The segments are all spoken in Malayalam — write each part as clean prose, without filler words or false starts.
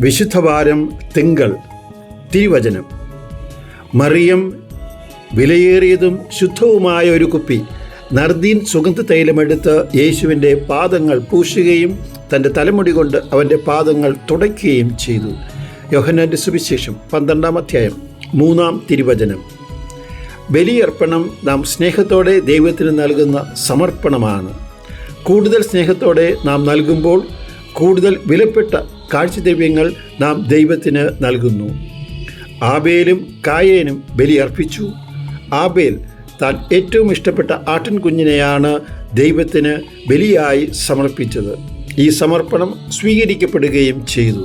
വിശുദ്ധവാരം തിങ്കൾ. തിരുവചനം: മറിയം വിലയേറിയതും ശുദ്ധവുമായ ഒരു കുപ്പി നർദീൻ സുഗന്ധതൈലമെടുത്ത് യേശുവിൻ്റെ പാദങ്ങൾ പൂശുകയും തൻ്റെ തലമുടി കൊണ്ട് അവൻ്റെ പാദങ്ങൾ തുടയ്ക്കുകയും ചെയ്തു. യോഹന്നാൻ്റെ സുവിശേഷം 12-ാം അധ്യായം 3-ാം തിരുവചനം. ബലിയർപ്പണം നാം സ്നേഹത്തോടെ ദൈവത്തിന് നൽകുന്ന സമർപ്പണമാണ്. കൂടുതൽ സ്നേഹത്തോടെ നാം നൽകുമ്പോൾ കൂടുതൽ വിലപ്പെട്ട കാഴ്ചദ്രവ്യങ്ങൾ നാം ദൈവത്തിന് നൽകുന്നു. ആബേലും കായേനും ബലിയർപ്പിച്ചു. ആബേൽ താൻ ഏറ്റവും ഇഷ്ടപ്പെട്ട ആട്ടിൻകുഞ്ഞിനെയാണ് ദൈവത്തിന് ബലിയായി സമർപ്പിച്ചത്. ഈ സമർപ്പണം സ്വീകരിക്കപ്പെടുകയും ചെയ്തു.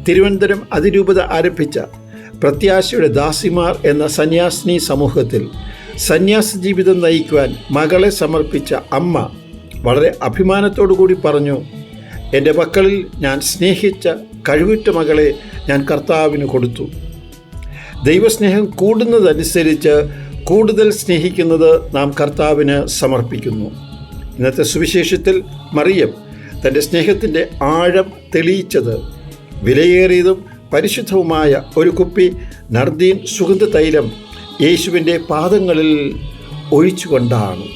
തിരുവനന്തപുരം അതിരൂപത ആരംഭിച്ച പ്രത്യാശയുടെ ദാസിമാർ എന്ന സന്യാസിനി സമൂഹത്തിൽ സന്യാസ ജീവിതം നയിക്കുവാൻ മകളെ സമർപ്പിച്ച അമ്മ വളരെ അഭിമാനത്തോടു പറഞ്ഞു, എൻ്റെ മക്കളിൽ ഞാൻ സ്നേഹിച്ച കഴിവുറ്റ മകളെ ഞാൻ കർത്താവിന് കൊടുത്തു. ദൈവസ്നേഹം കൂടുന്നതനുസരിച്ച് കൂടുതൽ സ്നേഹിക്കുന്നത് നാം കർത്താവിന് സമർപ്പിക്കുന്നു. ഇന്നത്തെ സുവിശേഷത്തിൽ മറിയം തൻ്റെ സ്നേഹത്തിൻ്റെ ആഴം തെളിയിച്ചത് വിലയേറിയതും പരിശുദ്ധവുമായ ഒരു കുപ്പി നർദീൻ സുഗന്ധതൈലം യേശുവിൻ്റെ പാദങ്ങളിൽ ഒഴിച്ചുകൊണ്ടാണ്.